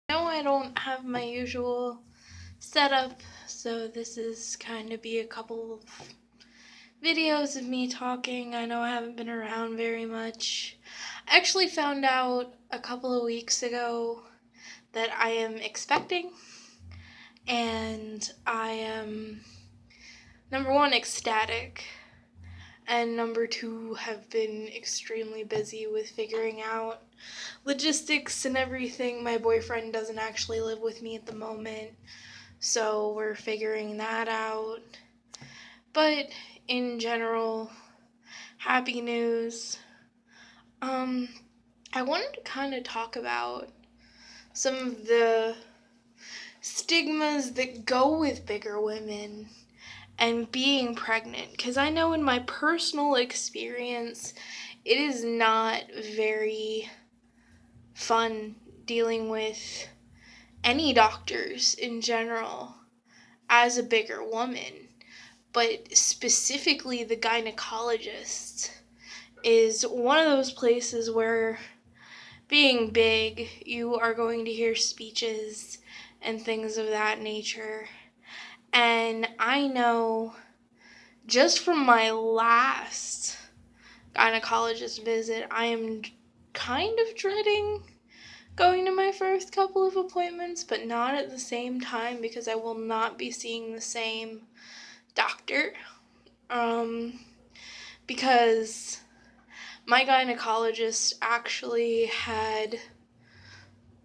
No, I don't have my usual setup, so this is kind of be a couple of videos of me talking. I know I haven't been around very much. I actually found out a couple of weeks ago that I am expecting, and I am, number one, ecstatic, and number two, have been extremely busy with figuring out logistics and everything. My boyfriend doesn't actually live with me at the moment, so we're figuring that out. But in general, happy news. Um, I wanted to kind of talk about some of the stigmas that go with bigger women and being pregnant, because I know in my personal experience, it is not very fun dealing with any doctors in general as a bigger woman, but specifically the gynecologist is one of those places where, being big, you are going to hear speeches and things of that nature. And I know just from my last gynecologist visit, I am kind of dreading going to my first couple of appointments, but not at the same time because I will not be seeing the same doctor. Because my gynecologist actually had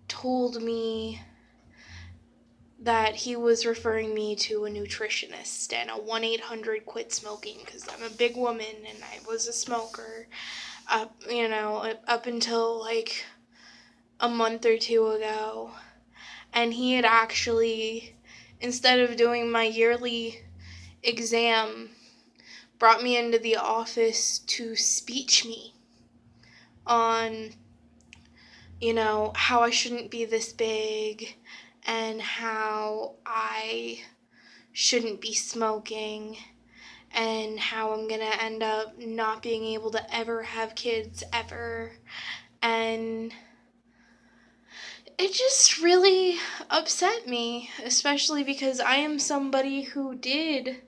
told me that he was referring me to a nutritionist and a 1-800 quit smoking, because I'm a big woman and I was a smoker up until like a month or two ago. And he had actually, instead of doing my yearly exam, brought me into the office to speech me on, how I shouldn't be this big and how I shouldn't be smoking and how I'm gonna end up not being able to ever have kids ever. And it just really upset me, especially because I am somebody who did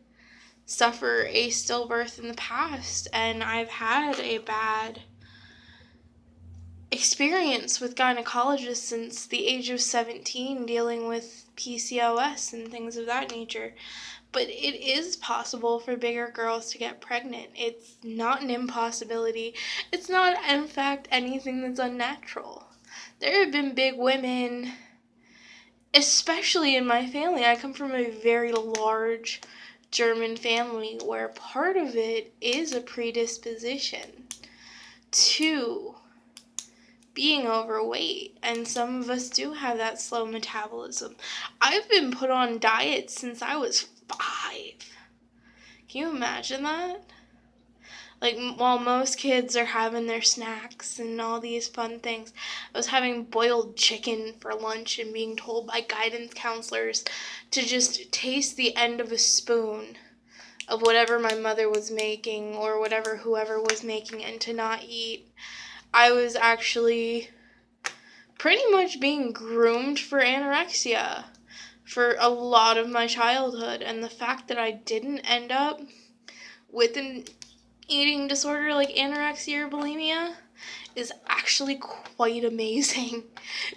suffer a stillbirth in the past, and I've had a bad experience with gynecologists since the age of 17, dealing with PCOS and things of that nature. But it is possible for bigger girls to get pregnant. It's not an impossibility. It's not, in fact, anything that's unnatural. There have been big women, especially in my family. I come from a very large German family where part of it is a predisposition to being overweight, and some of us do have that slow metabolism. I've been put on diets since I was 5. Can you imagine that? Like, while most kids are having their snacks and all these fun things, I was having boiled chicken for lunch and being told by guidance counselors to just taste the end of a spoon of whatever my mother was making or whatever whoever was making and to not eat. I was actually pretty much being groomed for anorexia for a lot of my childhood, and the fact that I didn't end up with an eating disorder like anorexia or bulimia is actually quite amazing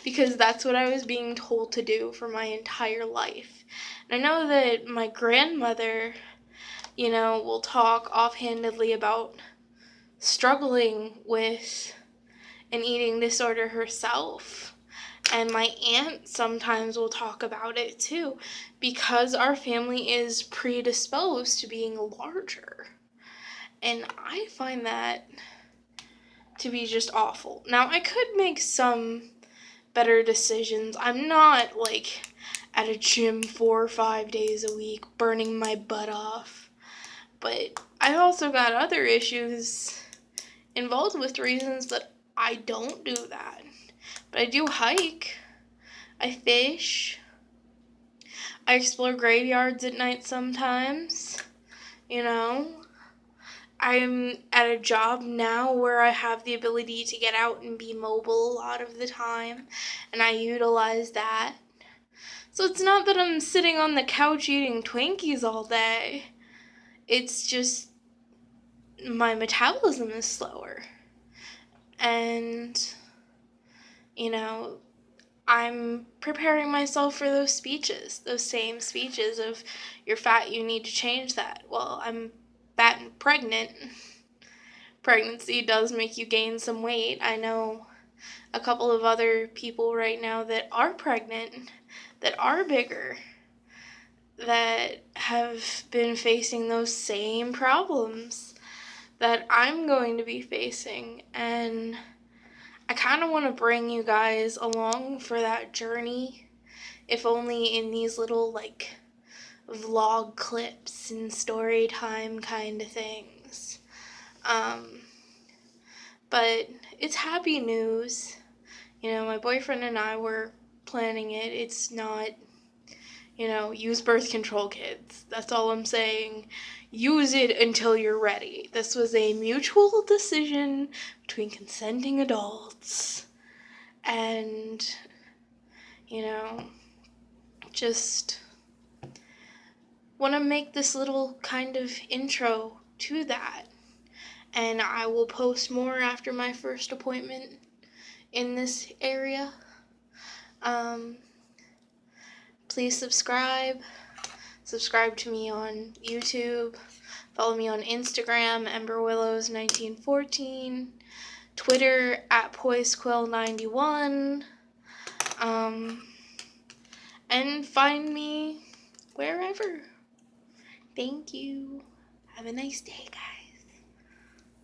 because that's what I was being told to do for my entire life. And I know that my grandmother, will talk offhandedly about struggling with an eating disorder herself. And my aunt sometimes will talk about it too, because our family is predisposed to being larger. And I find that to be just awful. Now, I could make some better decisions. I'm not like at a gym 4 or 5 days a week, burning my butt off. But I've also got other issues involved with reasons that I don't do that. But I do hike. I fish. I explore graveyards at night sometimes. You know? I'm at a job now where I have the ability to get out and be mobile a lot of the time, and I utilize that. So it's not that I'm sitting on the couch eating Twinkies all day. It's just my metabolism is slower. And, you know, I'm preparing myself for those speeches, those same speeches of you're fat, you need to change that. Well, I'm fat and pregnant. Pregnancy does make you gain some weight. I know a couple of other people right now that are pregnant, that are bigger, that have been facing those same problems that I'm going to be facing. And I kind of want to bring you guys along for that journey, if only in these little like vlog clips and story time kind of things. But it's happy news. You know, my boyfriend and I were planning it. It's not, use birth control, kids. That's all I'm saying. Use it until you're ready. This was a mutual decision between consenting adults. And, just want to make this little kind of intro to that. And I will post more after my first appointment in this area. Please subscribe. Subscribe to me on YouTube. Follow me on Instagram, EmberWillows1914. Twitter, @PoiseQuill91. And find me wherever. Thank you. Have a nice day, guys.